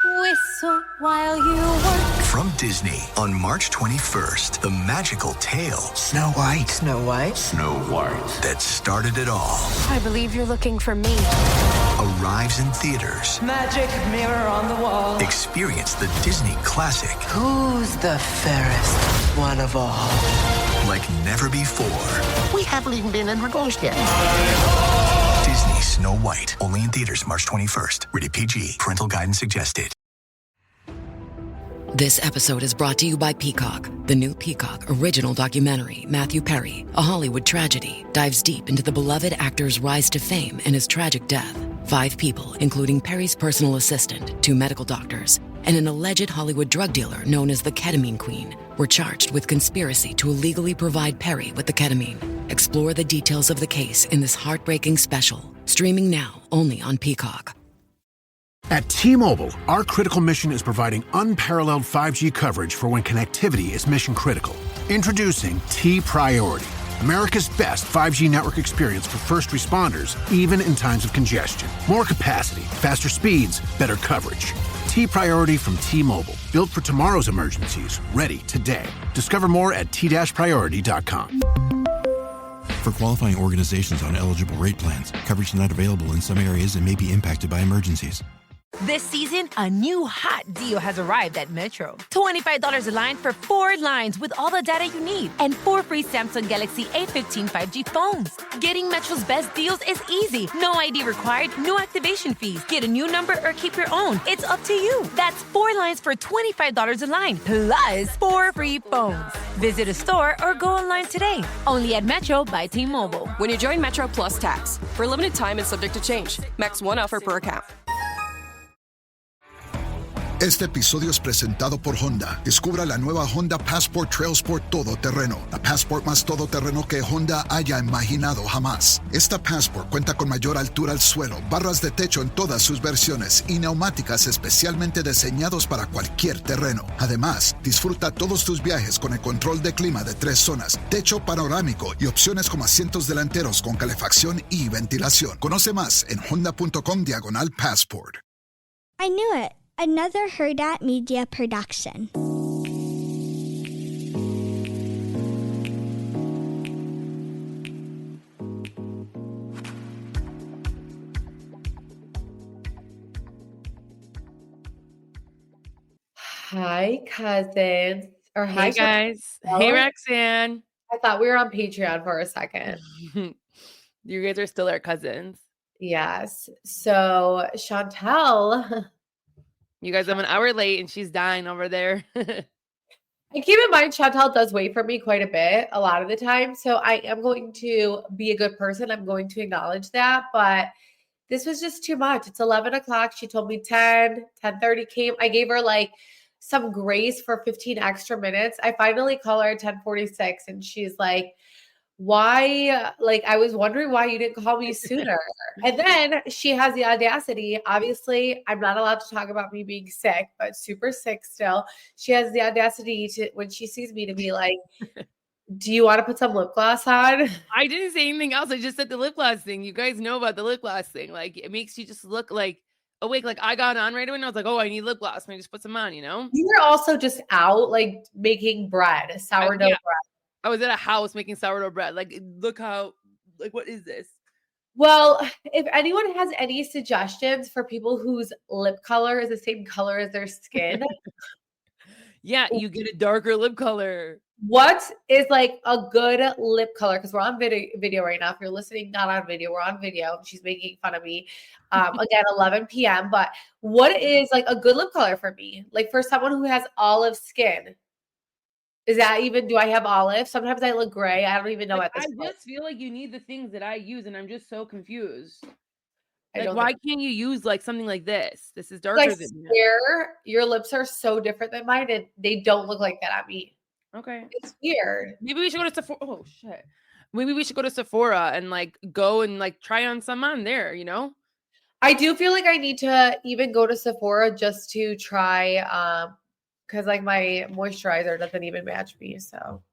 Whistle while you work. From Disney on March 21st, the magical tale Snow White. Snow White? Snow White. that started it all I believe you're looking for me. arrives in theaters. Magic mirror on the wall. Experience the Disney classic Who's the fairest one of all? like never before. We haven't even been introduced yet. Disney Snow White, only in theaters March 21st. Rated PG. Parental guidance suggested. This episode is brought to you by Peacock. The new Peacock original documentary, Matthew Perry, A Hollywood Tragedy, dives deep into the beloved actor's rise to fame and his tragic death. 5 people, including Perry's personal assistant, 2 medical doctors, and an alleged Hollywood drug dealer known as the Ketamine Queen, were charged with conspiracy to illegally provide Perry with the ketamine. Explore the details of the case in this heartbreaking special, streaming now only on Peacock. At T-Mobile, our critical mission is providing unparalleled 5G coverage for when connectivity is mission critical. Introducing T-Priority, America's best 5G network experience for first responders, even in times of congestion. More capacity, faster speeds, better coverage. T-Priority from T-Mobile, built for tomorrow's emergencies, ready today. Discover more at t-priority.com. For qualifying organizations on eligible rate plans, coverage not available in some areas and may be impacted by emergencies. This season, a new hot deal has arrived at Metro. $25 a line for 4 lines with all the data you need and 4 free Samsung Galaxy A15 5G phones. Getting Metro's best deals is easy. No ID required, no activation fees. Get a new number or keep your own. It's up to you. That's 4 lines for $25 a line, plus 4 free phones. Visit a store or go online today. Only at Metro by T-Mobile. When you join Metro Plus Tax, for a limited time and subject to change. Max 1 offer per account. Este episodio es presentado por Honda. Descubra la nueva Honda Passport Trail Sport Todoterreno, la Passport más todoterreno que Honda haya imaginado jamás. Esta Passport cuenta con mayor altura al suelo, barras de techo en todas sus versiones y neumáticas especialmente diseñados para cualquier terreno. Además, disfruta todos tus viajes con el control de clima de 3 zonas, techo panorámico y opciones como asientos delanteros con calefacción y ventilación. Conoce más en honda.com/passport. I knew it. Another Hurrdat Media production. Hi, cousins. Or hi, Hey, guys. Hey, Roxanne. I thought we were on Patreon for a second. You guys are still our cousins. Yes. So, Shantel. You guys, I'm an hour late and she's dying over there. And keep in mind, Shantel does wait for me quite a bit, a lot of the time. So I am going to be a good person. I'm going to acknowledge that. But this was just too much. It's 11 o'clock. She told me 10:30 came. I gave her like some grace for 15 extra minutes. I finally call her at 10:46 and she's like, why? Like, I was wondering why you didn't call me sooner. And then she has the audacity. Obviously, I'm not allowed to talk about me being sick, but super sick still. She has the audacity to, when she sees me, to be like, do you want to put some lip gloss on? I didn't say anything else. I just said the lip gloss thing. You guys know about the lip gloss thing. Like, it makes you just look like awake. Like, I got on right away and I was like, oh, I need lip gloss. And I just put some on, you know? You were also just out, like, making bread, sourdough bread. I was at a house making sourdough bread. Like, look how, like, what is this? Well, if anyone has any suggestions for people whose lip color is the same color as their skin. Yeah, you get a darker lip color. What is like a good lip color? Because we're on video right now. If you're listening, not on video, we're on video. She's making fun of me. Again, 11 p.m. But what is like a good lip color for me? Like for someone who has olive skin. Is that even, do I have olive? Sometimes I look gray. I don't even know at this point. I just feel like you need the things that I use, and I'm just so confused. Like, why can't you use like something like this? This is darker than your lips are so different than mine, and they don't look like that on me. Okay. It's weird. Maybe we should go to Sephora. Oh, shit. Maybe we should go to Sephora and like go and like try on some on there, you know? I do feel like I need to even go to Sephora just to try, because like my moisturizer doesn't even match me. So,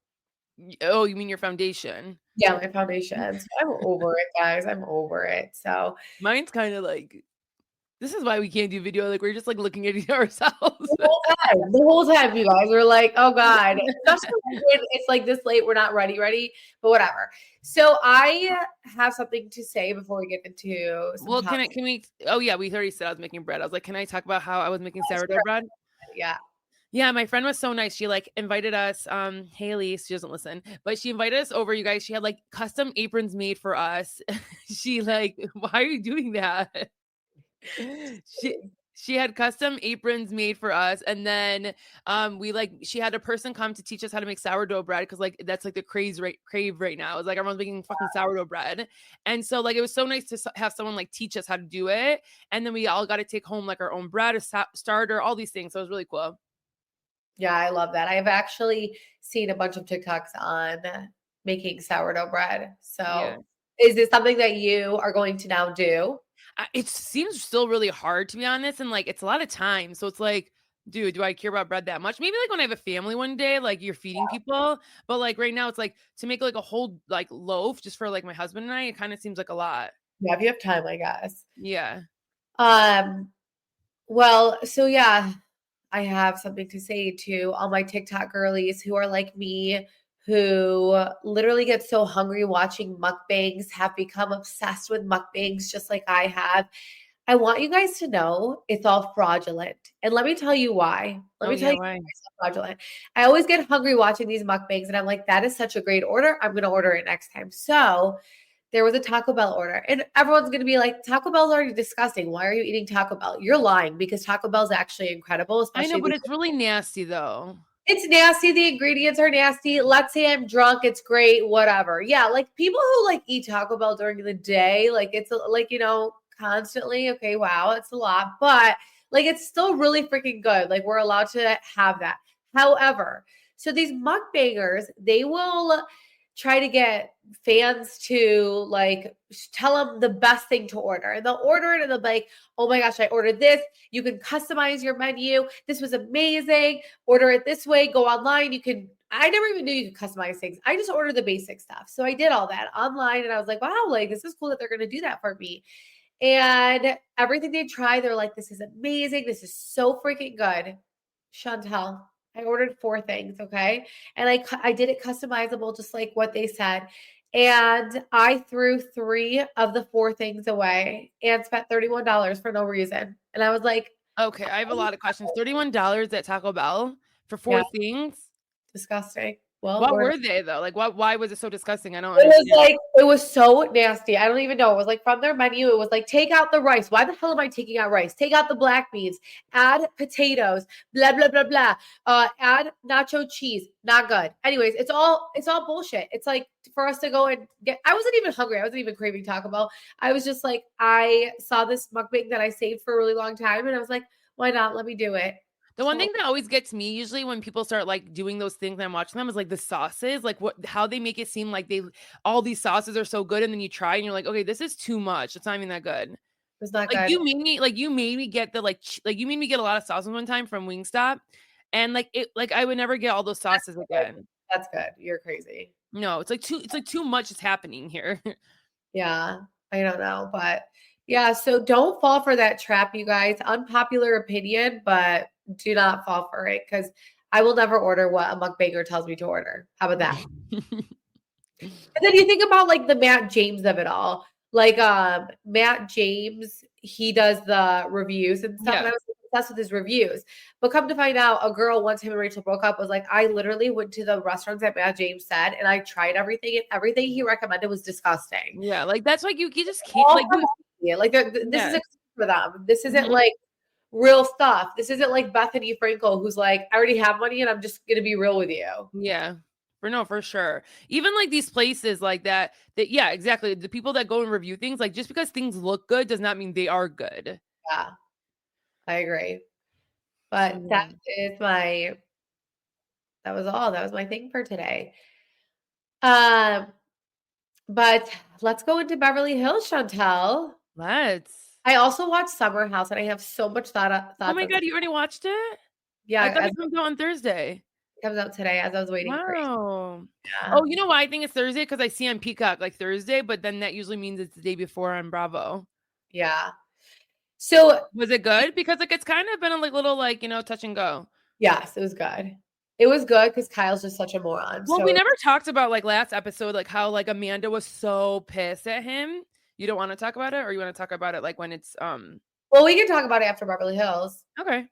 oh, you mean your foundation? Yeah, my foundation. So I'm over it, guys. I'm over it. So mine's kind of like This is why we can't do video. Like we're just like looking at ourselves. The whole time, you guys were like, oh God. Especially when it's like this late, we're not ready, but whatever. So I have something to say before we get into some can we oh yeah, we already said I was making bread. I was like, can I talk about how I was making sourdough bread? Yeah. Yeah, my friend was so nice. She like invited us. Haley, she doesn't listen, but she invited us over. You guys, she had like custom aprons made for us. She like, why are you doing that? She had custom aprons made for us, and then she had a person come to teach us how to make sourdough bread because like that's like the crave right now. It's like everyone's making fucking sourdough bread, and so like it was so nice to have someone like teach us how to do it, and then we all got to take home like our own bread, a starter, all these things. So it was really cool. Yeah, I love that. I've actually seen a bunch of TikToks on making sourdough bread. So is this something that you are going to now do? It seems still really hard, to be honest. And like, it's a lot of time. So it's like, dude, do I care about bread that much? Maybe like when I have a family one day, like you're feeding people. But like right now, it's like to make like a whole like loaf just for like my husband and I, it kind of seems like a lot. Yeah, if you have time, I guess. Yeah. Well, so yeah, I have something to say to all my TikTok girlies who are like me, who literally get so hungry watching mukbangs, have become obsessed with mukbangs just like I have. I want you guys to know it's all fraudulent. And let me tell you why. Let me tell you why it's fraudulent. I always get hungry watching these mukbangs and I'm like, that is such a great order. I'm going to order it next time. So there was a Taco Bell order and everyone's going to be like, Taco Bell's already disgusting. Why are you eating Taco Bell? You're lying because Taco Bell's actually incredible. I know, but it's really nasty though. It's nasty. The ingredients are nasty. Let's say I'm drunk. It's great. Whatever. Yeah. Like people who like eat Taco Bell during the day, like it's like, you know, constantly. Okay. Wow. It's a lot, but like, it's still really freaking good. Like we're allowed to have that. However, so these mukbangers, they will try to get fans to like tell them the best thing to order. And they'll order it and they'll be like, oh my gosh, I ordered this. You can customize your menu. This was amazing. Order it this way. Go online. I never even knew you could customize things. I just ordered the basic stuff. So I did all that online and I was like, wow, like this is cool that they're going to do that for me. And everything they try, they're like, this is amazing. This is so freaking good. Shantel, I ordered 4 things, okay? And I did it customizable, just like what they said. And I threw 3 of the 4 things away and spent $31 for no reason. And I was like, okay, I have a lot of questions. $31 at Taco Bell for 4 things? Disgusting. Well, what were they though? Like why was it so disgusting? I don't understand. It was like, it was so nasty. I don't even know. It was like from their menu. It was like, take out the rice. Why the hell am I taking out rice? Take out the black beans, add potatoes, blah, blah, blah, blah. Add nacho cheese. Not good. Anyways, it's all bullshit. It's like for us to go and I wasn't even hungry. I wasn't even craving Taco Bell. I was just like, I saw this mukbang that I saved for a really long time. And I was like, why not? Let me do it. The one thing that always gets me usually when people start like doing those things and I'm watching them is like the sauces, like how they make it seem like all these sauces are so good. And then you try and you're like, okay, this is too much. It's not even that good. It's not like good. You made me get you made me get a lot of sauces one time from Wingstop. And I would never get all those sauces again. That's good. You're crazy. No, it's like too much is happening here. Yeah, I don't know. But yeah, so don't fall for that trap, you guys. Unpopular opinion, but do not fall for it because I will never order what a mukbanger tells me to order. How about that? And then you think about like the Matt James of it all. Like Matt James, he does the reviews and stuff. Yeah. And I was obsessed with his reviews. But come to find out, a girl once him and Rachel broke up was like, I literally went to the restaurants that Matt James said and I tried everything and everything he recommended was disgusting. Yeah, like that's like you just can't this is for them. This isn't like real stuff. This isn't like Bethany Frankel, who's like, I already have money and I'm just going to be real with you. Yeah, for sure. Even like these places like that, yeah, exactly. The people that go and review things, like just because things look good does not mean they are good. Yeah, I agree. But that was all. That was my thing for today. But let's go into Beverly Hills, Shantel. Let's. I also watched Summer House and I have so much thoughts. Oh my God, you already watched it? Yeah. I thought it comes out on Thursday. It comes out today as I was waiting for it. Yeah. Oh, you know why I think it's Thursday? Because I see on Peacock like Thursday, but then that usually means it's the day before on Bravo. Yeah. So was it good? Because like it's kind of been a like little like, you know, touch and go. Yes, it was good. It was good because Kyle's just such a moron. Well, so we never talked about like last episode, like how like Amanda was so pissed at him. You don't want to talk about it, or you want to talk about it like when it's Well, we can talk about it after Beverly Hills. Okay.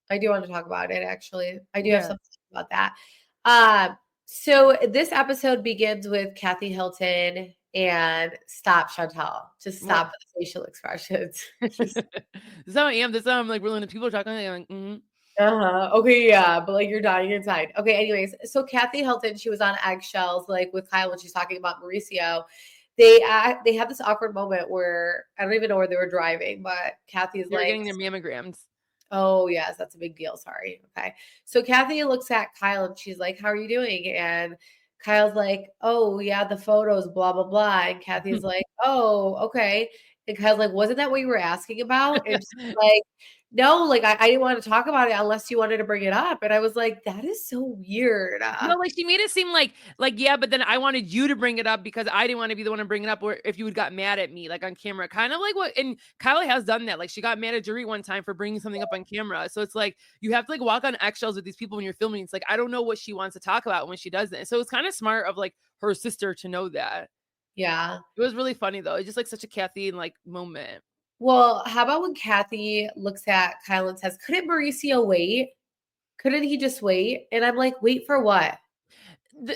I do want to talk about it actually. I do Yeah. have something about that. So this episode begins with Kathy Hilton and stop Shantel. Just stop the facial expressions. This how I am. This how I'm like really into people talking. I'm like, mm-hmm. Okay, yeah, but like you're dying inside. Okay, anyways, so Kathy Hilton, she was on eggshells like with Kyle when she's talking about Mauricio. They have this awkward moment where I don't even know where they were driving, but Kathy is They're like getting their mammograms. Oh, yes, that's a big deal. Sorry. Okay. So Kathy looks at Kyle and she's like, "How are you doing?" And Kyle's like, "Oh, yeah, the photos, blah, blah, blah." And Kathy's like, "Oh, okay." And Kyle's like, "Wasn't that what you were asking about?" And she's like, "No, like I didn't want to talk about it unless you wanted to bring it up." And I was like, that is so weird. No, like she made it seem like yeah, but then I wanted you to bring it up because I didn't want to be the one to bring it up, or if you had got mad at me like on camera, kind of like what. And Kylie has done that. Like she got mad at Dorit one time for bringing something up on camera. So it's like you have to like walk on eggshells with these people when you're filming. It's like I don't know what she wants to talk about when she does it. So it's kind of smart of like her sister to know that. Yeah, it was really funny though. It's just like such a Kathy like moment. Well, how about when Kathy looks at Kyle and says, "Couldn't Mauricio wait? Couldn't he just wait?" And I'm like, "Wait for what?"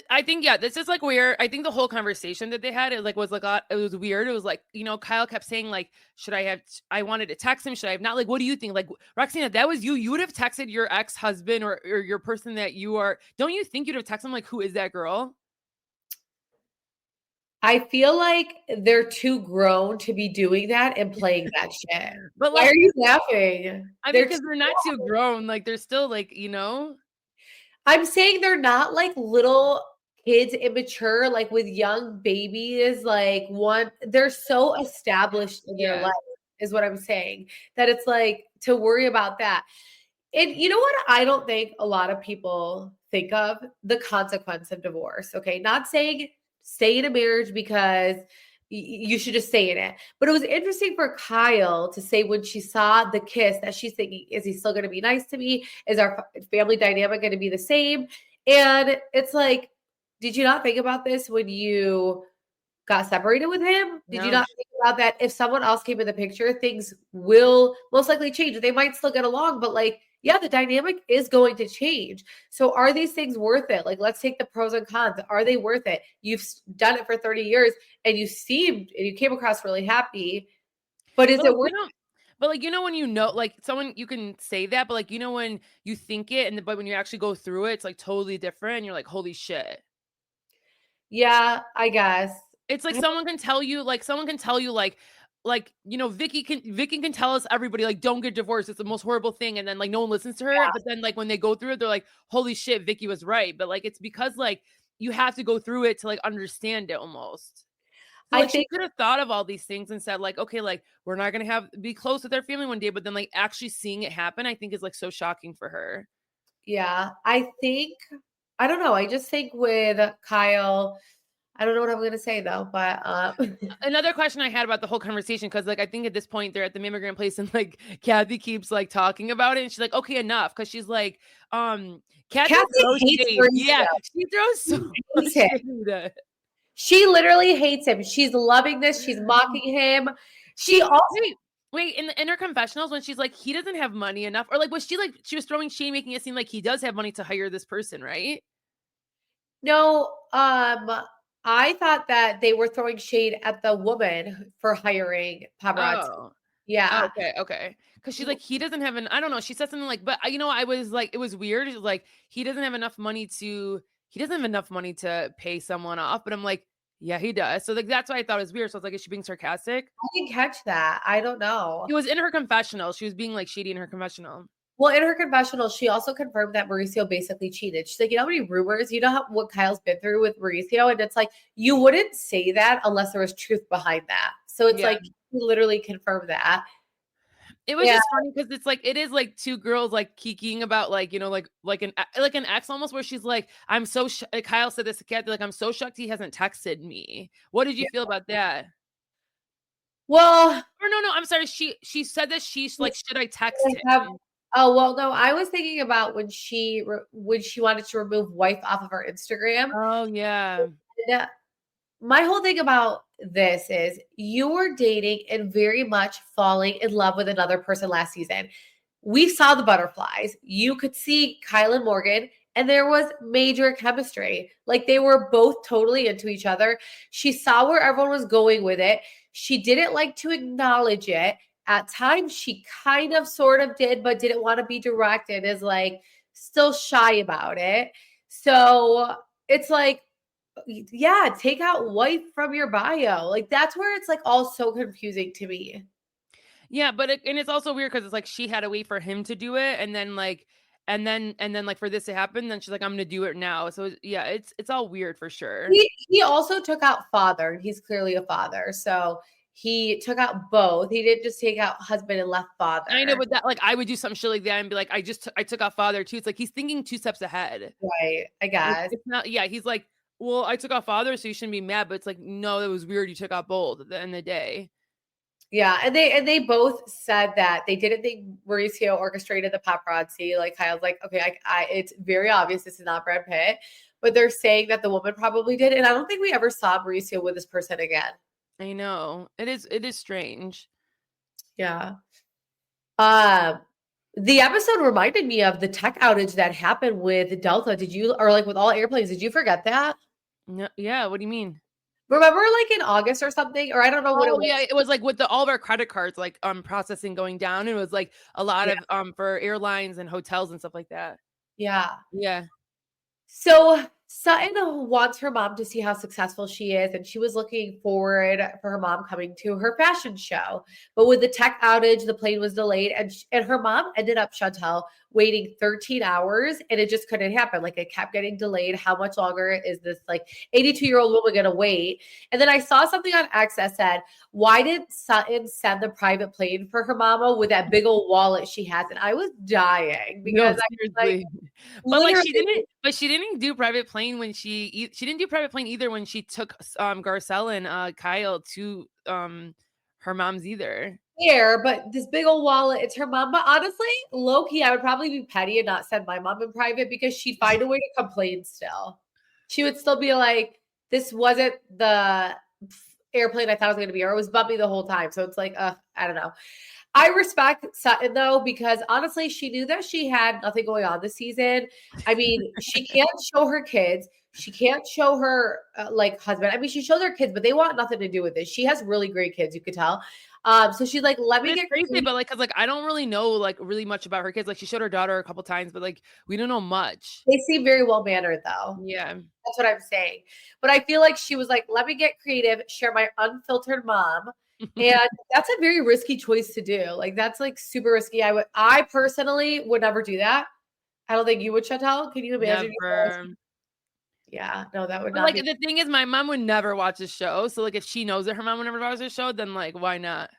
I think, yeah, this is like weird. I think the whole conversation that they had, it like was like, it was weird. It was like, you know, Kyle kept saying like, I wanted to text him. Should I have not? Like, what do you think? Like, Roxanne, if that was you would have texted your ex-husband or your person that you are. Don't you think you'd have texted him like, who is that girl? I feel like they're too grown to be doing that and playing that shit. But why like, are you laughing? I mean, because they're not too grown. Like, they're still like, you know. I'm saying they're not like little kids, immature, like with young babies. Like they're so established in their life, is what I'm saying. That it's like to worry about that. And you know what? I don't think a lot of people think of the consequence of divorce. Okay, not saying stay in a marriage because you should just stay in it. But it was interesting for Kyle to say when she saw the kiss that she's thinking, is he still going to be nice to me? Is our family dynamic going to be the same? And it's like, did you not think about this when you got separated with him? Did you not think about that if someone else came in the picture, things will most likely change. They might still get along, but like, yeah, the dynamic is going to change. So are these things worth it? Like, let's take the pros and cons. Are they worth it? You've done it for 30 years and you came across really happy, but is it worth it? But like, you know, when you know, like someone, you can say that, but like, you know, when you think it but when you actually go through it, it's like totally different. And you're like, holy shit. Yeah, I guess. It's like someone can tell you, you know, Vicky can tell us everybody like don't get divorced. It's the most horrible thing. And then like no one listens to her. Yeah. But then like when they go through it, they're like, holy shit, Vicky was right. But like it's because like you have to go through it to like understand it almost. So, like, she could have thought of all these things and said, like, okay, like we're not gonna be close with our family one day, but then like actually seeing it happen, I think is like so shocking for her. Yeah, I don't know. I just think with Kyle, I don't know what I'm going to say though, but another question I had about the whole conversation, because like I think at this point they're at the mammogram place and like Kathy keeps like talking about it and she's like, okay, enough, because she's like, Kathy throws shade. Yeah, she throws so much shade. She literally hates him. She's loving this. She's mocking him. She also wait in her confessionals when she's like, he doesn't have money enough, or like was she like she was throwing shade, making it seem like he does have money to hire this person, right? No, I thought that they were throwing shade at the woman for hiring paparazzi. Oh. Yeah. Okay. Because she's like, he doesn't have I don't know. She said something like, but you know, I was like, it was weird. It was like, he doesn't have enough money to pay someone off. But I'm like, yeah, he does. So like, that's why I thought it was weird. So I was like, is she being sarcastic? I didn't catch that. I don't know. It was in her confessional. She was being like shady in her confessional. Well, in her confessional, she also confirmed that Mauricio basically cheated. She's like, you know how many rumors, you know what Kyle's been through with Mauricio? And it's like, you wouldn't say that unless there was truth behind that. So it's like, he literally confirmed that. It was just funny because it's like, it is like two girls like kikiing about like, you know, like an ex almost, where she's like, I'm so, Kyle said this to Kathy, like, I'm so shocked he hasn't texted me. What did you feel about that? Well, or no, I'm sorry. She said that she's like, should I text him? Oh, well, no, I was thinking about when she wanted to remove wife off of her Instagram. Oh, yeah. And, my whole thing about this is you were dating and very much falling in love with another person last season. We saw the butterflies. You could see Kyle and Morgan, and there was major chemistry. Like they were both totally into each other. She saw where everyone was going with it. She didn't like to acknowledge it. At times, she kind of sort of did, but didn't want to be direct and is like still shy about it. So it's like, yeah, take out wife from your bio. Like that's where it's like all so confusing to me. Yeah, but and it's also weird because it's like she had to wait for him to do it, and then like, and then like for this to happen, then she's like, I'm gonna do it now. So yeah, it's all weird for sure. He also took out father. He's clearly a father, so he took out both. He didn't just take out husband and left father. I know, but that like I would do some shit like that and be like, I took out father too. It's like he's thinking 2 steps ahead. Right, I guess. It's not. Yeah, he's like, well, I took out father, so you shouldn't be mad. But it's like, no, it was weird. You took out both at the end of the day. Yeah, and they both said that they didn't think Mauricio orchestrated the paparazzi. Like Kyle's like, okay, I it's very obvious this is not Brad Pitt, but they're saying that the woman probably did, and I don't think we ever saw Mauricio with this person again. I know it is strange. Yeah. The episode reminded me of the tech outage that happened with Delta. Did you, or like with all airplanes, did you forget that? No, yeah. What do you mean? Remember like in August or something, or I don't know what it was. Yeah, it was like with all of our credit cards, like processing going down. It was like a lot of for airlines and hotels and stuff like that. Yeah. Yeah. So Sutton wants her mom to see how successful she is, and she was looking forward for her mom coming to her fashion show. But with the tech outage, the plane was delayed, and her mom ended up, Chantel, waiting 13 hours, and it just couldn't happen. Like it kept getting delayed. How much longer is this like 82-year-old woman going to wait? And then I saw something on X that said, why did Sutton send the private plane for her mama with that big old wallet she has? And I was dying because she didn't do private plane when she didn't do private plane either when she took Garcelle and Kyle to her mom's either. Here, but this big old wallet, it's her mom. But honestly, low-key, I would probably be petty and not send my mom in private because she'd find a way to complain still. She would still be like, this wasn't the airplane I thought it was going to be, or it was bumpy the whole time. So it's like, I don't know. I respect Sutton though, because honestly, she knew that she had nothing going on this season. I mean, she can't show her kids. She can't show her like husband. I mean, she shows her kids, but they want nothing to do with it. She has really great kids, you could tell. So she's like, let me get crazy, but like, cause like I don't really know like really much about her kids. Like she showed her daughter a couple times, but like we don't know much. They seem very well mannered though. Yeah, that's what I'm saying. But I feel like she was like, let me get creative, share my unfiltered mom. And that's a very risky choice to do. Like that's like super risky. I personally would never do that. I don't think you would, Chantel. Can you imagine? Never. Yeah, no, that would but not. Like the thing is, my mom would never watch the show. So like, if she knows that her mom would never watch the show, then like, why not?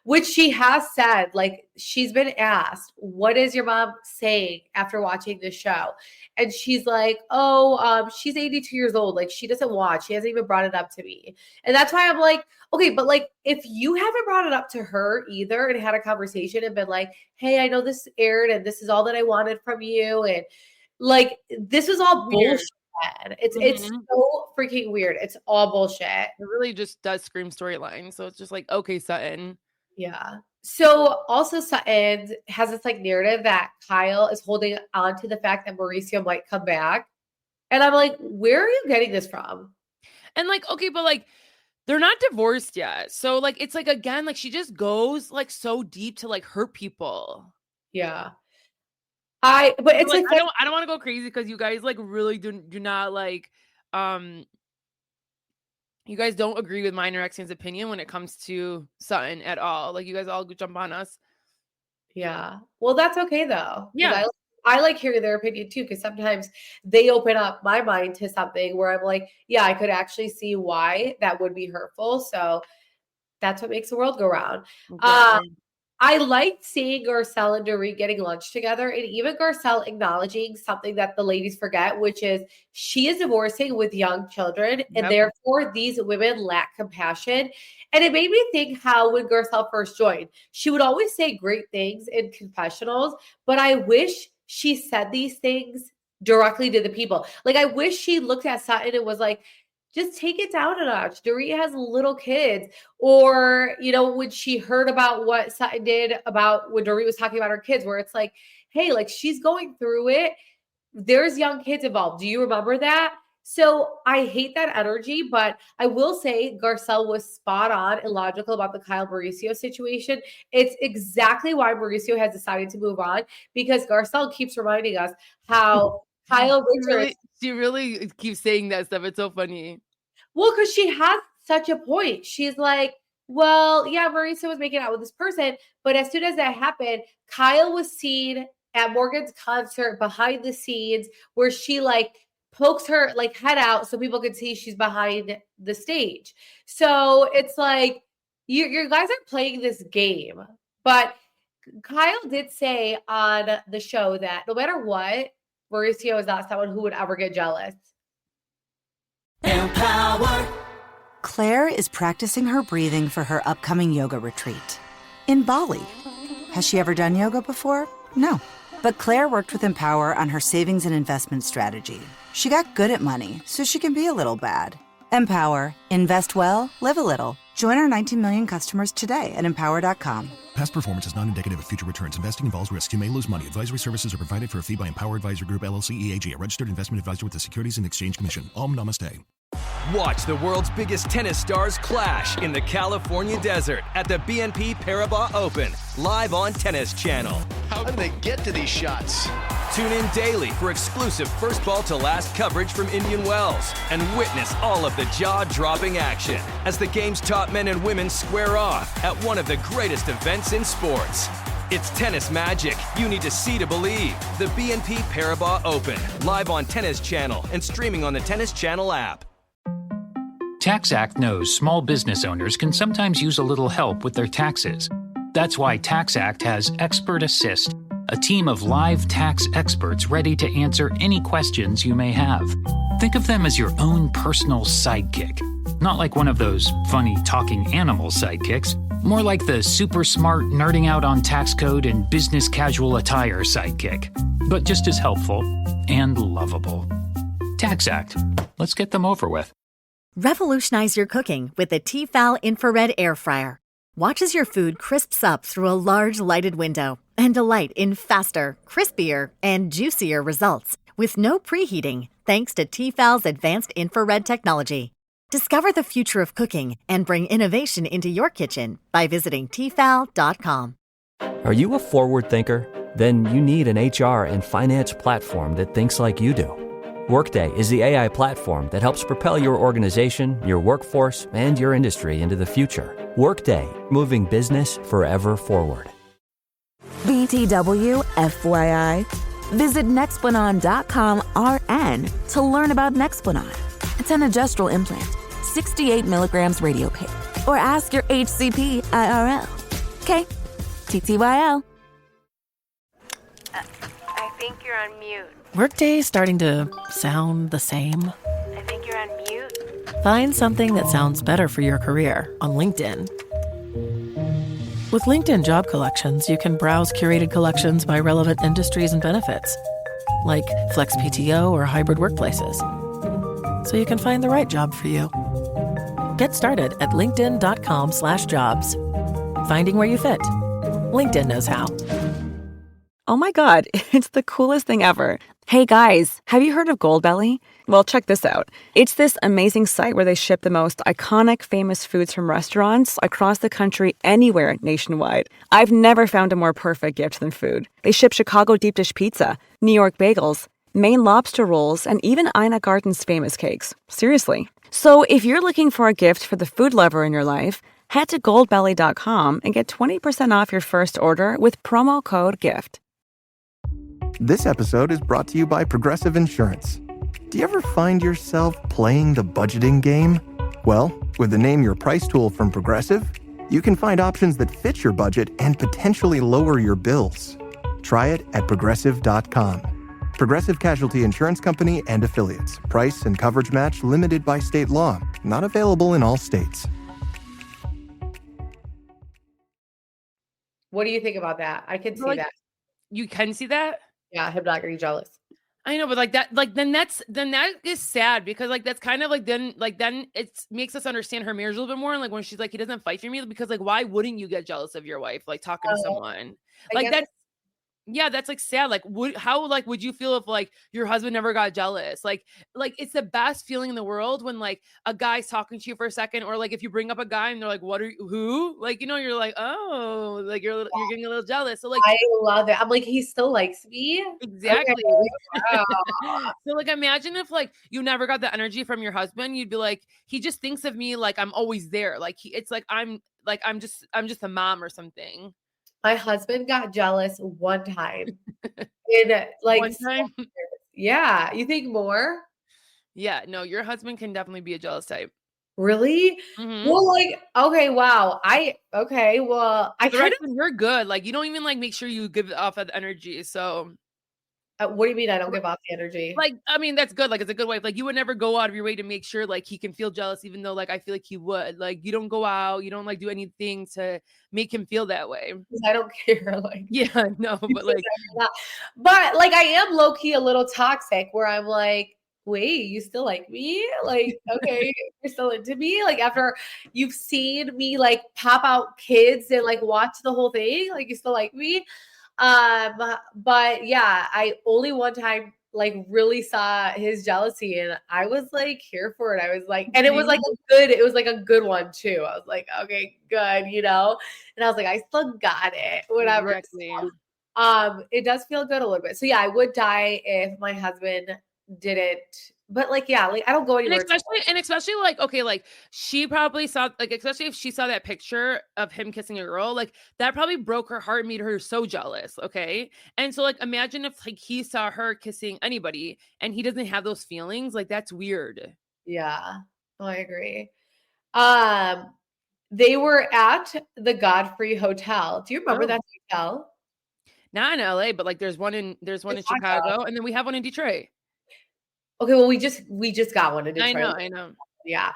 Which she has said, like she's been asked, what is your mom saying after watching the show? And she's like, oh, she's 82 years old. Like she doesn't watch. She hasn't even brought it up to me. And that's why I'm like, okay, but like if you haven't brought it up to her either and had a conversation and been like, hey, I know this aired and this is all that I wanted from you. And like, this is all bullshit. It's so freaking weird. It's all bullshit. It really just does scream storyline. So it's just like, okay, Sutton. Yeah. So also Sutton has this like narrative that Kyle is holding on to the fact that Mauricio might come back. And I'm like, where are you getting this from? And like, okay, but like they're not divorced yet. So like it's like again, like she just goes like so deep to like hurt people. Yeah. But it's like I don't want to go crazy because you guys like really do not like you guys don't agree with mine or Roxanne's opinion when it comes to Sutton at all. Like you guys all jump on us. Yeah. Well, that's okay though. Yeah. I like hearing their opinion too, because sometimes they open up my mind to something where I'm like, yeah, I could actually see why that would be hurtful. So that's what makes the world go round. Exactly. I liked seeing Garcelle and Dorit getting lunch together, and even Garcelle acknowledging something that the ladies forget, which is she is divorcing with young children, and therefore these women lack compassion. And it made me think how when Garcelle first joined, she would always say great things in confessionals, but I wish she said these things directly to the people. Like, I wish she looked at Sutton and was like, just take it down a notch. Dorit has little kids. Or, you know, when she heard about what Sutton did about when Dorit was talking about her kids, where it's like, hey, like, she's going through it. There's young kids involved. Do you remember that? So I hate that energy, but I will say Garcelle was spot on and logical about the Kyle Mauricio situation. It's exactly why Mauricio has decided to move on, because Garcelle keeps reminding us how Kyle Richards. She really keeps saying that stuff. It's so funny. Well, because she has such a point. She's like, well, yeah, Mauricio was making out with this person, but as soon as that happened, Kyle was seen at Morgan's concert behind the scenes where she like pokes her like head out so people could see she's behind the stage. So it's like you guys are playing this game. But Kyle did say on the show that no matter what, Mauricio is not someone who would ever get jealous. Empower. Claire is practicing her breathing for her upcoming yoga retreat in Bali. Has she ever done yoga before? No. But Claire worked with Empower on her savings and investment strategy. She got good at money, so she can be a little bad. Empower. Invest well, live a little. Join our 19 million customers today at empower.com. Past performance is not indicative of future returns. Investing involves risks. You may lose money. Advisory services are provided for a fee by Empower Advisor Group, LLC, EAG, a registered investment advisor with the Securities and Exchange Commission. Om Namaste. Watch the world's biggest tennis stars clash in the California desert at the BNP Paribas Open, live on Tennis Channel. How do they get to these shots? Tune in daily for exclusive first ball to last coverage from Indian Wells and witness all of the jaw-dropping action as the game's top men and women square off at one of the greatest events in sports. It's tennis magic you need to see to believe. The BNP Paribas Open, live on Tennis Channel and streaming on the Tennis Channel app. TaxAct knows small business owners can sometimes use a little help with their taxes. That's why TaxAct has Expert Assist, a team of live tax experts ready to answer any questions you may have. Think of them as your own personal sidekick. Not like one of those funny talking animal sidekicks, more like the super smart nerding out on tax code and business casual attire sidekick, but just as helpful and lovable. TaxAct. Let's get them over with. Revolutionize your cooking with the Tefal Infrared Air Fryer. Watch as your food crisps up through a large lighted window and delight in faster, crispier, and juicier results with no preheating thanks to Tefal's advanced infrared technology. Discover the future of cooking and bring innovation into your kitchen by visiting Tefal.com. Are you a forward thinker? Then you need an HR and finance platform that thinks like you do. Workday is the AI platform that helps propel your organization, your workforce, and your industry into the future. Workday, moving business forever forward. BTW, FYI. Visit Nexplanon.com RN to learn about Nexplanon. It's an adjustable implant, 68 milligrams radio pain. Or ask your HCP IRL. Okay, TTYL. I think you're on mute. Workday is starting to sound the same. I think you're on mute. Find something that sounds better for your career on LinkedIn. With LinkedIn Job Collections, you can browse curated collections by relevant industries and benefits, like flex PTO or hybrid workplaces, so you can find the right job for you. Get started at linkedin.com/jobs. Finding where you fit. LinkedIn knows how. Oh my God, it's the coolest thing ever. Hey guys, have you heard of Goldbelly? Well, check this out. It's this amazing site where they ship the most iconic, famous foods from restaurants across the country, anywhere nationwide. I've never found a more perfect gift than food. They ship Chicago deep dish pizza, New York bagels, Maine lobster rolls, and even Ina Garten's famous cakes. Seriously. So if you're looking for a gift for the food lover in your life, head to goldbelly.com and get 20% off your first order with promo code GIFT. This episode is brought to you by Progressive Insurance. Do you ever find yourself playing the budgeting game? Well, with the Name Your Price tool from Progressive, You can find options that fit your budget and potentially lower your bills. Try it at Progressive.com. Progressive Casualty Insurance Company and Affiliates. Price and coverage match limited by state law. Not available in all states. What do you think about that? I can see that. You can see that? Yeah, him not getting jealous. I know, but like that, like then that is sad because like that's kind of like then it makes us understand her marriage a little bit more. And like when she's like, he doesn't fight for me, because like why wouldn't you get jealous of your wife like talking to someone like that? Yeah, that's like sad. Like, how would you feel if like your husband never got jealous? Like it's the best feeling in the world when like a guy's talking to you for a second, or like if you bring up a guy and they're like, "What are you? Who?" Like, you know, you're like, "Oh, like you're getting a little jealous." So like, I love it. I'm like, he still likes me. Exactly. Okay. Wow. So like, imagine if like you never got the energy from your husband, you'd be like, he just thinks of me like I'm always there. Like it's like I'm just a mom or something. My husband got jealous one time. In like One time? Yeah. You think more? Yeah, no, your husband can definitely be a jealous type. Really? Mhm. Well, like, okay, wow. You're good. Like you don't even like make sure you give off that energy. So what do you mean I don't give off the energy? Like, I mean, that's good. Like, it's a good wife. Like, you would never go out of your way to make sure like he can feel jealous, even though like I feel like he would. Like, you don't go out, you don't like do anything to make him feel that way. I don't care. Like, yeah, no, but like, I am low key a little toxic where I'm like, wait, you still like me? Like, okay, you're still into me? Like, after you've seen me like pop out kids and like watch the whole thing, like, you still like me? But yeah, I only one time like really saw his jealousy and I was like here for it. I was like, and it was like a good one too. I was like, okay, good, you know? And I was like, I still got it, whatever. Exactly. It does feel good a little bit. So yeah, I would die if my husband didn't. But like, yeah, like I don't go anywhere. And especially like, okay, like she probably saw, like, especially if she saw that picture of him kissing a girl, like that probably broke her heart and made her so jealous. Okay. And so like, imagine if like he saw her kissing anybody and he doesn't have those feelings, like that's weird. Yeah, I agree. They were at the Godfrey Hotel. Do you remember that hotel? Not in LA, but like there's one in Chicago and then we have one in Detroit. Okay, well, we just got one in Detroit. I know. Yeah.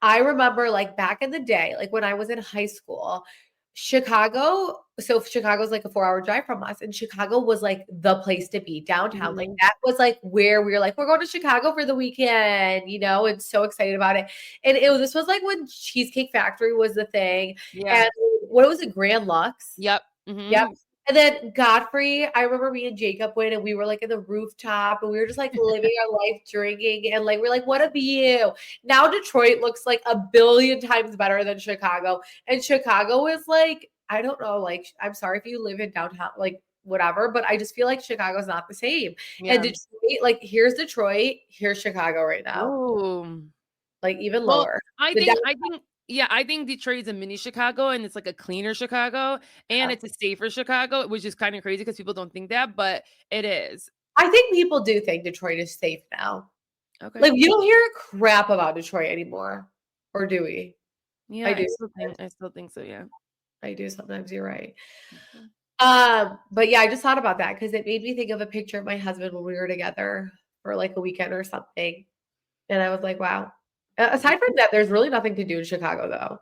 I remember like back in the day, like when I was in high school, Chicago's like a 4-hour drive from us, and Chicago was like the place to be downtown. Mm-hmm. Like that was like where we were like, we're going to Chicago for the weekend, you know, and so excited about it. And this was like when Cheesecake Factory was the thing. Yeah. And what was it? Grand Lux? Yep. Mm-hmm. Yep. And then Godfrey, I remember me and Jacob went and we were like in the rooftop and we were just like living our life drinking and like, we're like, what a view. Now Detroit looks like a billion times better than Chicago. And Chicago is like, I don't know, like, I'm sorry if you live in downtown, like whatever, but I just feel like Chicago's not the same. Yeah. And Detroit, like here's Detroit, here's Chicago right now. Ooh. Like even lower. I think Detroit is a mini Chicago and it's like a cleaner Chicago and it's a safer Chicago, which is kind of crazy because people don't think that, but it is. I think people do think Detroit is safe now. Okay. Like you don't hear crap about Detroit anymore, or do we? Yeah, I still think so. Yeah, I do sometimes. You're right. Mm-hmm. But yeah, I just thought about that because it made me think of a picture of my husband when we were together for like a weekend or something, and I was like, wow. Aside from that, there's really nothing to do in Chicago, though.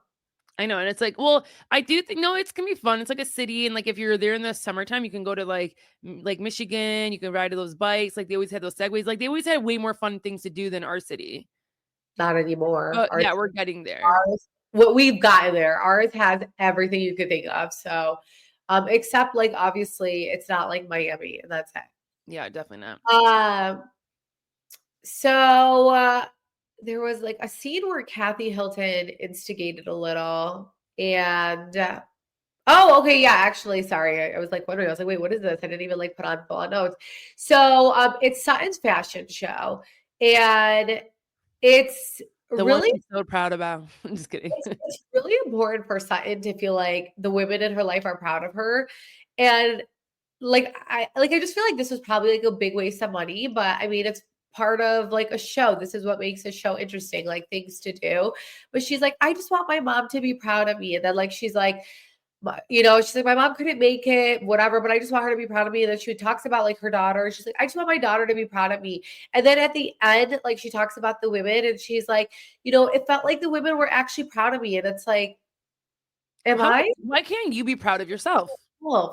I know. And it's like, well, I do think, no, it's going to be fun. It's like a city. And like, if you're there in the summertime, you can go to like Michigan, you can ride those bikes. Like they always had those segways. Like they always had way more fun things to do than our city. Not anymore. Yeah, we're getting there. What we've gotten there. Ours has everything you could think of. So, except like, obviously it's not like Miami and that's it. Yeah, definitely not. There was like a scene where Kathy Hilton instigated a little and okay. Yeah, actually, sorry. I was like wondering, I was like, wait, what is this? I didn't even like put on full notes. So it's Sutton's fashion show and it's the really one she's so proud about. I'm just kidding. It's really important for Sutton to feel like the women in her life are proud of her. And I just feel like this was probably like a big waste of money, but I mean, part of like a show. This is what makes a show interesting, like things to do. But she's like, I just want my mom to be proud of me. And then like, she's like, she's like, my mom couldn't make it, whatever, but I just want her to be proud of me. And then she talks about like her daughter. She's like, I just want my daughter to be proud of me. And then at the end, like she talks about the women and she's like, it felt like the women were actually proud of me. And it's like, why can't you be proud of yourself?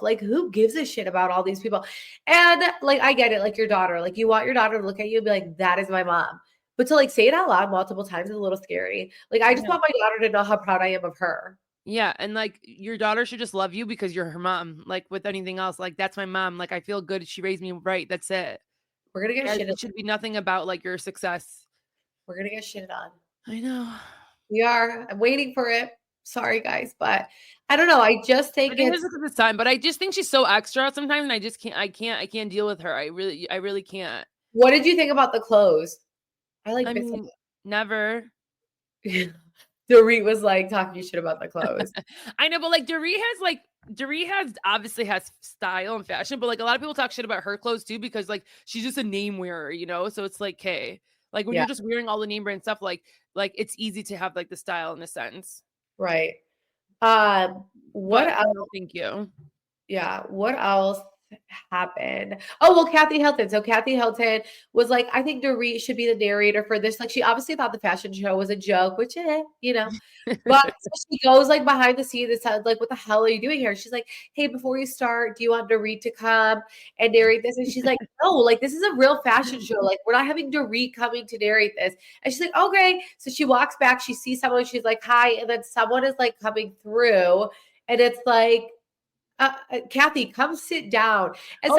Like, who gives a shit about all these people? And like, I get it. Like your daughter, like you want your daughter to look at you and be like, that is my mom. But to like say it out loud multiple times is a little scary. Like, I just want my daughter to know how proud I am of her. Yeah. And like your daughter should just love you because you're her mom. Like with anything else, like that's my mom. Like I feel good. She raised me right. That's it. We're going to get shit. It should be nothing about like your success. We're going to get shitted on. I know. We are. I'm waiting for it. Sorry guys, but I don't know. I just think it's this time, but I just think she's so extra sometimes, and I just can't. I can't deal with her. I really can't. What did you think about the clothes? I never. Dorit was like talking shit about the clothes. I know, but like Dorit obviously has style and fashion, but like a lot of people talk shit about her clothes too because like she's just a name wearer, So it's like, hey, like when you're just wearing all the name brand stuff, like it's easy to have like the style in a sense. Right. What else? Thank you. Yeah. What else happened? Oh, well, Kathy Hilton. So Kathy Hilton was like, I think Dorit should be the narrator for this. Like she obviously thought the fashion show was a joke, which but so she goes like behind the scenes and said, like, what the hell are you doing here? She's like, hey, before you start, do you want Dorit to come and narrate this? And she's like, no, like this is a real fashion show. Like we're not having Dorit coming to narrate this. And she's like, okay. So she walks back, she sees someone, she's like, hi. And then someone is like coming through and it's like, Kathy, come sit down. And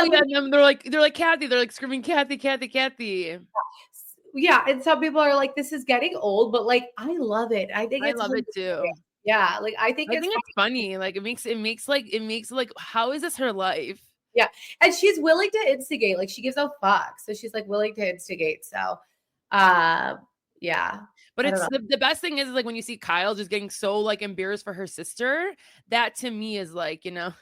they're like Kathy. They're like screaming Kathy, Kathy, Kathy. Yeah, and some people are like, this is getting old, but like I love it. I love it too. Yeah, like I think it's funny. Like it makes like how is this her life? Yeah, and she's willing to instigate. Like she gives a fuck, so she's like willing to instigate. So, yeah. But it's the best thing is like when you see Kyle just getting so like embarrassed for her sister, that to me is like, I'm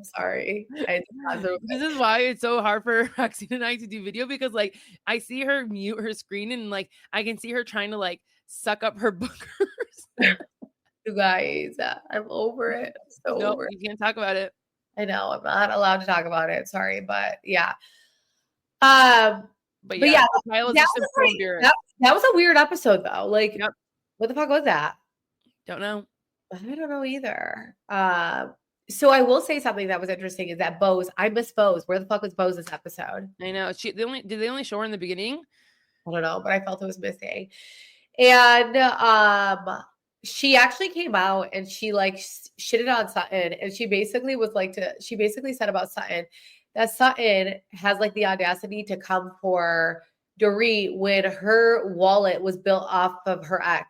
sorry. This is why it's so hard for Roxanne and I to do video because like I see her mute her screen and like I can see her trying to like suck up her boogers. You guys, I'm over it. I'm so over it. You can't talk about it. I know I'm not allowed to talk about it. Sorry, but yeah. But yeah, that was a weird episode though. Like, what the fuck was that? Don't know. I don't know either. So I will say something that was interesting is that Bose, I miss Bose. Where the fuck was Bose this episode? I know. Did they only show her in the beginning? I don't know, but I felt it was missing. And she actually came out and she like shitted on Sutton, and she basically said about Sutton that Sutton has like the audacity to come for Dorit when her wallet was built off of her ex.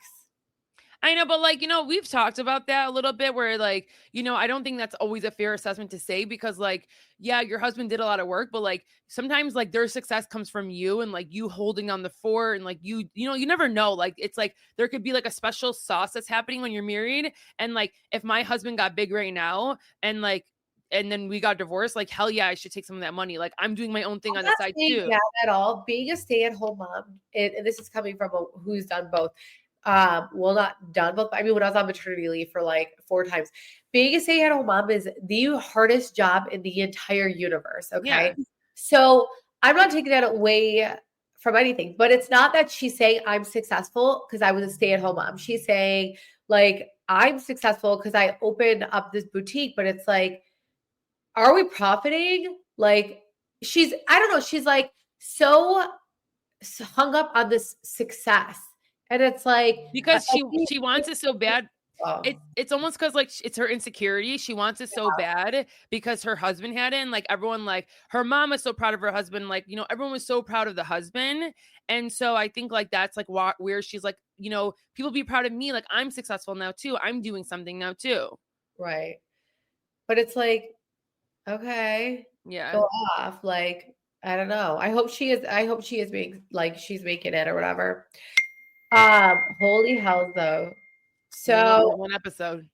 I know, but like, we've talked about that a little bit where like, I don't think that's always a fair assessment to say because like, yeah, your husband did a lot of work, but like sometimes like their success comes from you and like you holding on the fort and like you never know. Like it's like there could be like a special sauce that's happening when you're married. And like if my husband got big right now and then we got divorced, like, hell yeah, I should take some of that money. Like, I'm doing my own thing on the side too. Yeah, at all. Being a stay-at-home mom, and this is coming from who's done both. Well, not done both. I mean, when I was on maternity leave for like 4 times, being a stay-at-home mom is the hardest job in the entire universe. Okay. Yeah. So I'm not taking that away from anything, but it's not that she's saying I'm successful because I was a stay-at-home mom. She's saying like, I'm successful because I opened up this boutique, but it's like, are we profiting? Like I don't know. She's like so hung up on this success. And it's like, because she wants it so bad. It's almost because like it's her insecurity. She wants it so bad because her husband had it. And like everyone, like her mom is so proud of her husband. Like, everyone was so proud of the husband. And so I think like, that's like where she's like, people be proud of me. Like I'm successful now too. I'm doing something now too. Right. But it's like, okay, yeah, go off. Like, I don't know. I hope she is being like, she's making it or whatever. Holy hell though. So one episode.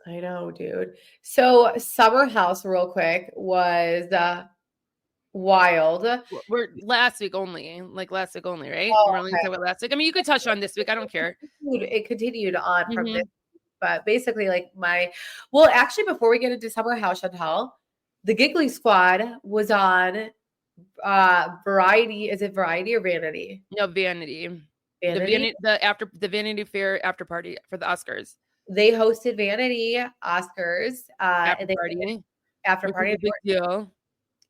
I know, dude. So Summer House real quick was Wild. We're last week only, right? Oh, We're only talking about last week. I mean, you could touch on this week. I don't care. It continued on from this, Mhm. but basically, like well, actually, before we get into Summer House, Chantel, the Giggly Squad was on Variety. Is it Variety or Vanity? No, Vanity. Vanity? The Vanity Fair after party for the Oscars. They hosted Vanity Oscars After and they party. after Which party. is a big deal.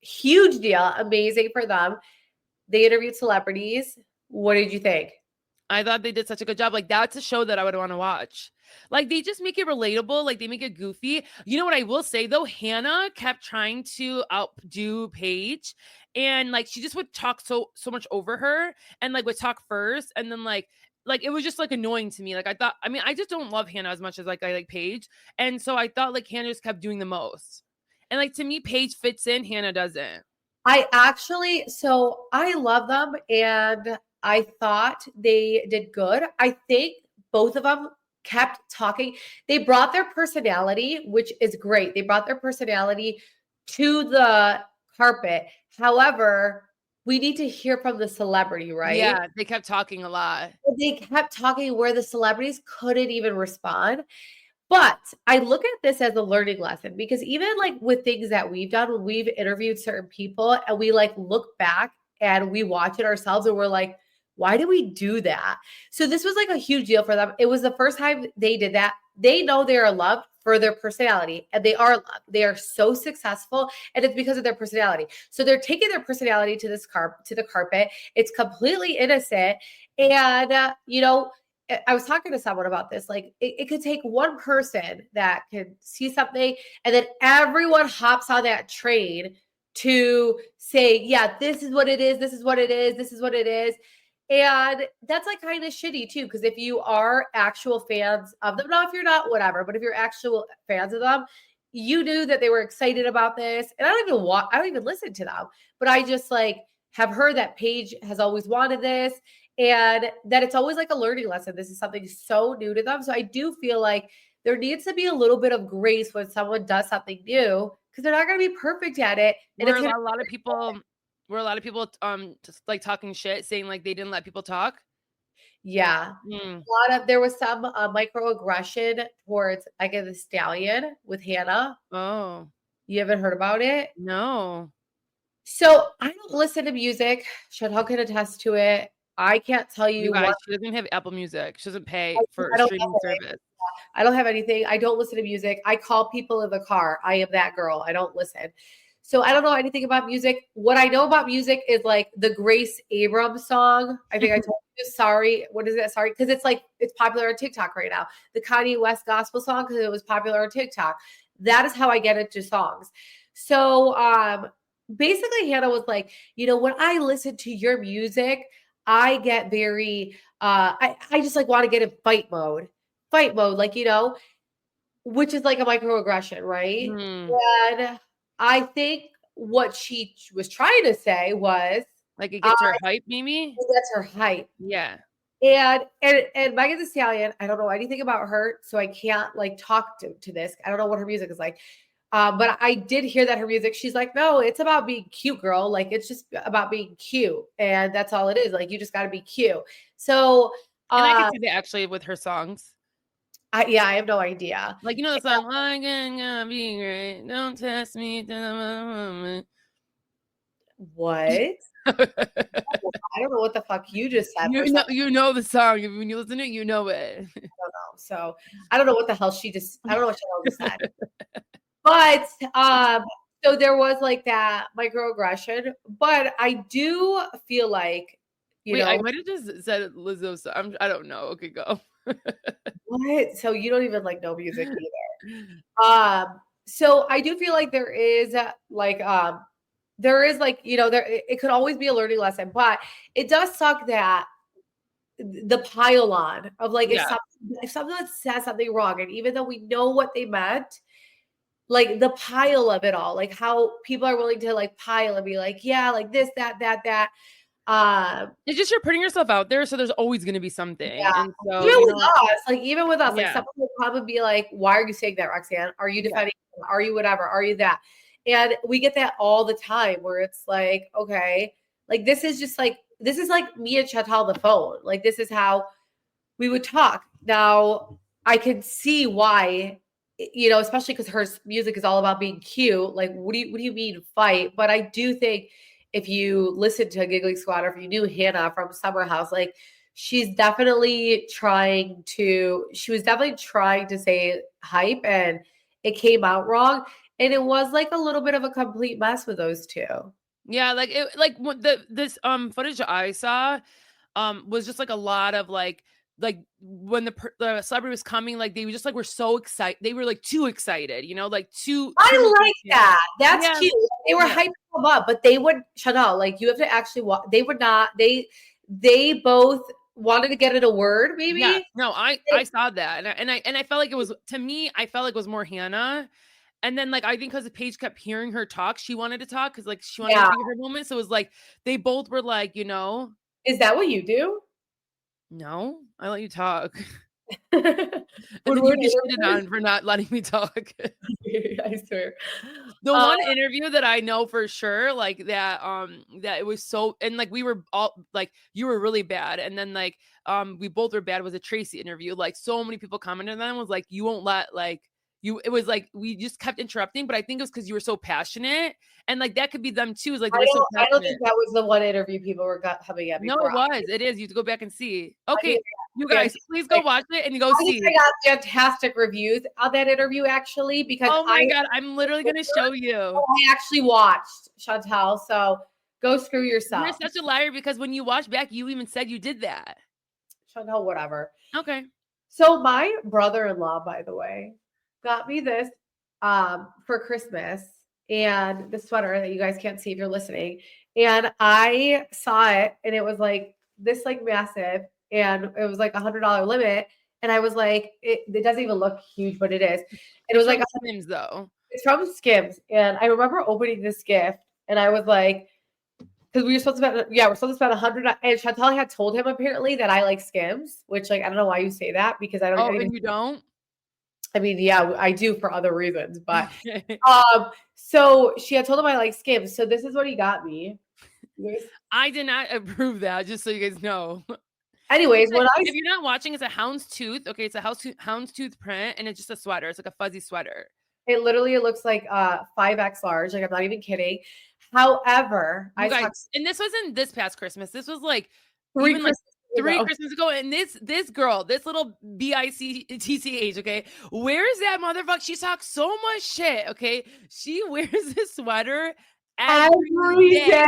Huge deal. Amazing for them. They interviewed celebrities. What did you think? I thought they did such a good job. Like, that's a show that I would want to watch. Like, they just make it relatable. Like, they make it goofy. You know what I will say, though? Hannah kept trying to outdo Paige. And, like, she just would talk so much over her. And, like, would talk first. And then, like, it was just, like, annoying to me. Like, I just don't love Hannah as much as, like, I like Paige. And so I thought, like, Hannah just kept doing the most. And, like, to me, Paige fits in. Hannah doesn't. I love them. And I thought they did good. I think both of them kept talking. They brought their personality, which is great. They brought their personality to the carpet. However, we need to hear from the celebrity, right? Yeah, they kept talking a lot. They kept talking where the celebrities couldn't even respond. But I look at this as a learning lesson because even like with things that we've done, when we've interviewed certain people and we like look back and we watch it ourselves and we're like, why did we do that? So this was like a huge deal for them. It was the first time they did that. They know they are loved for their personality and they are loved. They are so successful and it's because of their personality. So they're taking their personality to the carpet. It's completely innocent. And, I was talking to someone about this. Like it could take one person that could see something and then everyone hops on that train to say, yeah, this is what it is. This is what it is. This is what it is. And that's like kind of shitty too. Because if you are actual fans of them, now if you're not, whatever, but if you're actual fans of them, you knew that they were excited about this. And I don't even listen to them, but I just like have heard that Paige has always wanted this and that it's always like a learning lesson. This is something so new to them. So I do feel like there needs to be a little bit of grace when someone does something new because they're not going to be perfect at it. And Were a lot of people just like talking shit, saying like they didn't let people talk? Yeah. There was some microaggression towards Megan Thee Stallion with Hannah. Oh. You haven't heard about it? No. So I don't listen to music. Chantel can attest to it. I can't tell you. You guys, she doesn't have Apple Music. She doesn't pay for a streaming service. I don't have anything. I don't listen to music. I call people in the car. I am that girl. I don't listen. So I don't know anything about music. What I know about music is like the Grace Abrams song. I think I told you, sorry. What is it? Sorry. Because it's popular on TikTok right now. The Kanye West gospel song, because it was popular on TikTok. That is how I get into songs. So basically Hannah was like, when I listen to your music, I get very, I just like want to get in fight mode, like, which is like a microaggression, right? And I think what she was trying to say was like it gets her hype, maybe? It gets her hype. Yeah. And Megan Thee Stallion, I don't know anything about her, so I can't like talk to this. I don't know what her music is like. But I did hear that her music, she's like, no, it's about being cute, girl. Like, it's just about being cute. And that's all it is. Like, you just got to be cute. So, and I can see that actually with her songs. I have no idea. Like, the song, I can be great. Don't test me. What? I don't know what the fuck you just said. You know the song. When you listen to it, you know it. I don't know. So, I don't know what the hell I don't know what she just said. But so there was like that microaggression, but I do feel like I might have just said Lizzo. So I don't know. Okay, go. What? So you don't even like know music either. So I do feel like there is like it could always be a learning lesson, but it does suck that the pile on of like if someone says something wrong, and even though we know what they meant. Like the pile of it all, like how people are willing to like pile and be like, yeah, like this, that. It's just you're putting yourself out there, so there's always going to be something. Yeah. And so even with us, like someone would come and be like, why are you saying that, Roxanne? Are you defending? Are you whatever? Are you that? And we get that all the time where it's like, okay, like this is like me and Chantel on the phone. Like this is how we would talk. Now I can see why, especially because her music is all about being cute. Like, what do you mean fight? But I do think if you listen to Giggling Squad or if you knew Hannah from Summer House, like she was definitely trying to say hype and it came out wrong. And it was like a little bit of a complete mess with those two. Yeah, this footage I saw was just like a lot of like when the celebrity was coming, like they were just like were so excited. They were like too excited, like too. I like that. That's cute. They were hyping them up, but they would Chanel. Like you have to actually watch. They would not. They both wanted to get in a word, maybe. Yeah. No, I saw that, and I felt like it was, to me, I felt like it was more Hannah. And then, like, I think because Paige kept hearing her talk, she wanted to talk because, like, she wanted to be her moment. So it was like they both were like, Is that what you do? No, I let you talk. And then you get shitted on for not letting me talk. I swear. The one interview that I know for sure, like that it was so, and like we were all like, you were really bad, and then like we both were bad, was a Tracy interview. Like so many people commented on that, was like, you won't let like. It was like we just kept interrupting, but I think it was because you were so passionate, and like that could be them too. Is like I don't think that was the one interview people were coming at me. No, it was. It is. You have to go back and see. Okay, you guys, please go watch it and you go see. I got fantastic reviews on that interview actually because oh my god, I'm literally gonna show you. I actually watched Chantel, so go screw yourself. You're such a liar because when you watch back, you even said you did that. Chantel, whatever. Okay. So my brother-in-law, by the way, got me this for Christmas, and the sweater that you guys can't see if you're listening. And I saw it and it was like this like massive, and it was like $100 limit. And I was like, it doesn't even look huge, but it is. And it was like Skims though. It's from Skims. And I remember opening this gift and I was like, because we're supposed to spend $100. And Chantel had told him apparently that I like Skims, which like I don't know why you say that because I don't. Oh, and you don't? I mean, yeah, I do for other reasons, but so she had told him I like Skims. So this is what he got me. I did not approve that, just so you guys know. Anyways, if you're not watching, it's a houndstooth. Okay, it's a houndstooth print, and it's just a sweater. It's like a fuzzy sweater. It looks like 5X large. Like I'm not even kidding. However, and this wasn't this past Christmas. This was like three Christmas ago, and this girl, this little BICTCH, okay, wears that motherfucker. She talks so much shit, okay. She wears this sweater every day.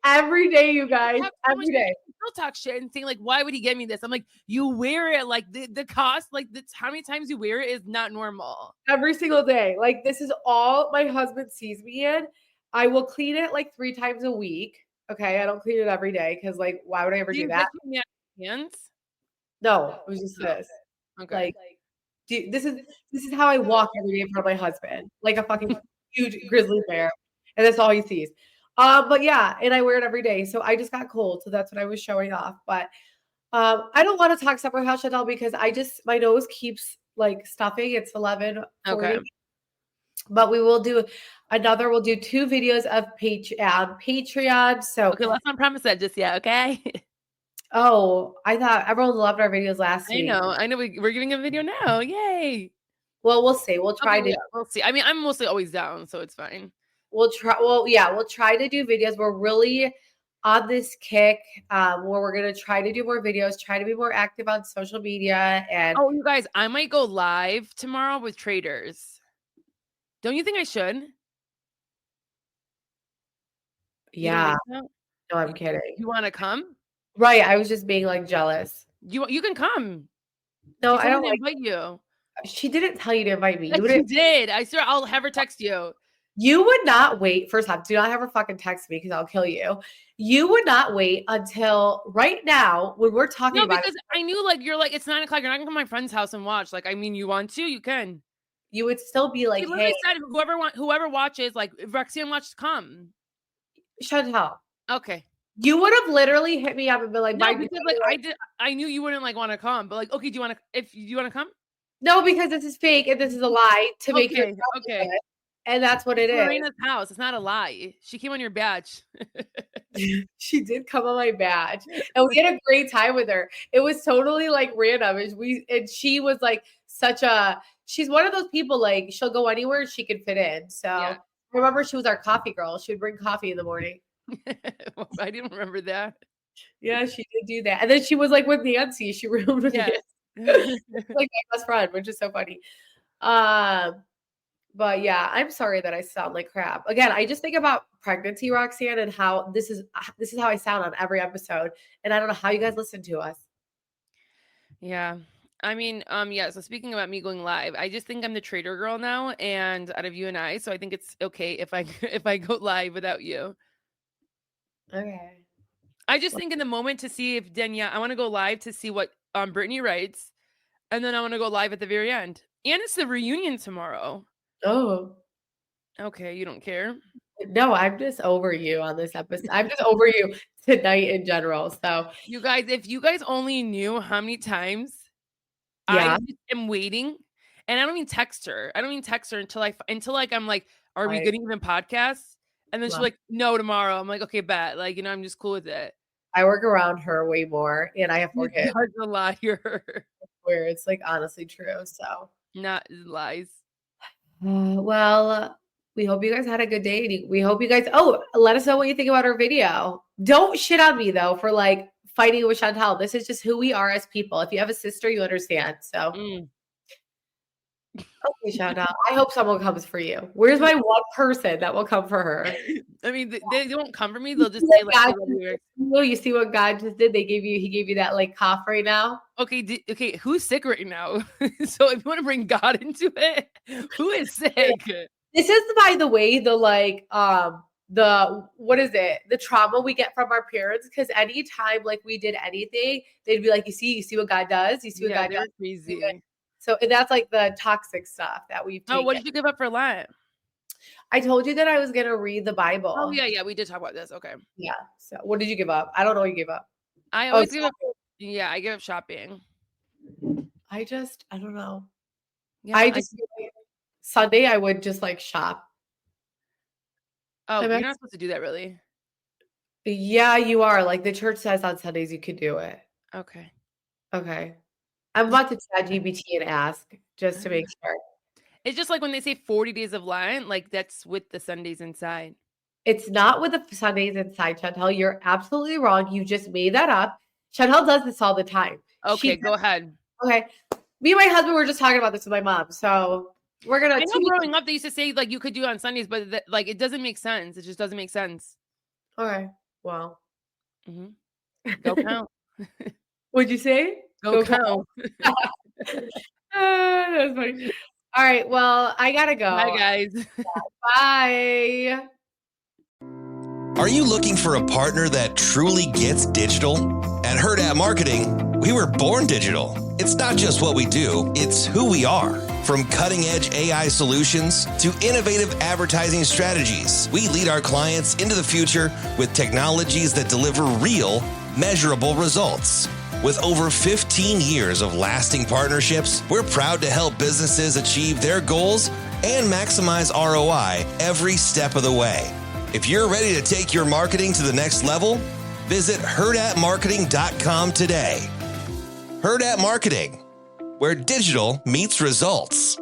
Every day, you guys, every day. She'll talk shit and saying like, "Why would he get me this?" I'm like, "You wear it like the cost, like how many times you wear it is not normal." Every single day, like this is all my husband sees me in. I will clean it like 3 times a week. Okay, I don't clean it every day because like, why would I ever do that? Hands? No, it was just this. Okay. Like, this is how I walk every day in front of my husband, like a fucking huge grizzly bear, and that's all he sees. But yeah, and I wear it every day, so I just got cold, so that's what I was showing off. But I don't want to talk Summer House Chantel because my nose keeps like stuffing. It's 11:40. Okay. But we'll do 2 videos of Patreon. So okay, let's not promise that just yet, okay? Oh, I thought everyone loved our videos last week. I know. We're giving a video now. Yay. Well, we'll see. We'll try to. We'll see. I mean, I'm mostly always down, so it's fine. We'll try. Well, yeah, we'll try to do videos. We're really on this kick where we're going to try to do more videos, try to be more active on social media. And oh, you guys, I might go live tomorrow with traders. Don't you think I should? Yeah. No, I'm kidding. You want to come? Right. I was just being like jealous. You can come. No, I don't invite you. She didn't tell you to invite me. You did. I swear I'll have her text you. You would not wait. First off, do not have her fucking text me because I'll kill you. You would not wait until right now when we're talking about because I knew like you're like it's 9:00. You're not gonna come to my friend's house and watch. Like, I mean, you want to, you can. You would still be like, hey, said whoever watches, like if Roxanne watches, come. Chantel. Okay. You would have literally hit me up and been like, no, because like I knew you wouldn't like want to come, but like, okay, do you want to come? No, because this is fake and this is a lie to make it okay. And that's what it is. Serena's house. It's not a lie. She came on your batch. She did come on my batch. And we had a great time with her. It was totally like random. And she was like she's one of those people, like she'll go anywhere she can fit in. So I remember she was our coffee girl. She would bring coffee in the morning. I didn't remember that. Yeah, she did do that. And then she was like with Nancy. She roomed with Nancy. Like my best friend, which is so funny. But yeah, I'm sorry that I sound like crap. Again, I just think about pregnancy, Roxanne, and how this is how I sound on every episode. And I don't know how you guys listen to us. Yeah. I mean, so speaking about me going live, I just think I'm the trader girl now, and out of you and I, so I think it's okay if I go live without you. Okay. I just think in the moment to see if Danielle, I want to go live to see what Brittany writes, and then I want to go live at the very end. And it's the reunion tomorrow. Oh. Okay, you don't care? No, I'm just over you on this episode. I'm just over you tonight in general. So you guys, if you guys only knew how many times I am waiting, and I don't even text her. I don't even text her until I'm like, are we gonna even podcast? And then she's like, no, tomorrow. I'm like, okay, bet. Like, I'm just cool with it. I work around her way more, and I have 4 kids. You're a liar. Where it's like honestly true. So not lies. Well, we hope you guys had a good day. We hope you guys, let us know what you think about our video. Don't shit on me though for like fighting with Shantel. This is just who we are as people. If you have a sister, you understand. So, okay, Shantel, I hope someone comes for you. Where's my one person that will come for her? I mean, they won't come for me. They'll just say like, you see what God just did? He gave you that like cough right now. Okay. Okay. Who's sick right now? So if you want to bring God into it, who is sick? This is, by the way, the what is it? The trauma we get from our parents. Because anytime like we did anything, they'd be like, you see what God does? You see what God does? Crazy. So that's like the toxic stuff that we've taken. Oh, what did you give up for Lent? I told you that I was going to read the Bible. Oh, yeah. We did talk about this. Okay. Yeah. So what did you give up? I don't know what you gave up. I always give up. Yeah, I give up shopping. I don't know. Yeah, Sunday, I would just like shop. Oh, you're not supposed to do that, really? Yeah, you are. Like the church says on Sundays, you could do it. Okay. I'm about to chat GPT and ask just to make sure. It's just like when they say 40 days of Lent, like that's with the Sundays inside. It's not with the Sundays inside, Shantel. You're absolutely wrong. You just made that up. Shantel does this all the time. Okay, go ahead. Okay. Me and my husband were just talking about this with my mom. So we're going to. I know growing up, they used to say like you could do it on Sundays, but like it doesn't make sense. It just doesn't make sense. Okay. Well. Go count. What'd you say? Go count. That was funny. All right. Well, I got to go. Bye, guys. Bye. Are you looking for a partner that truly gets digital? At RHOBH Marketing, we were born digital. It's not just what we do, it's who we are. From cutting-edge AI solutions to innovative advertising strategies, we lead our clients into the future with technologies that deliver real, measurable results. With over 15 years of lasting partnerships, we're proud to help businesses achieve their goals and maximize ROI every step of the way. If you're ready to take your marketing to the next level, visit hurtatmarketing.com today. RHOBH Marketing, where digital meets results.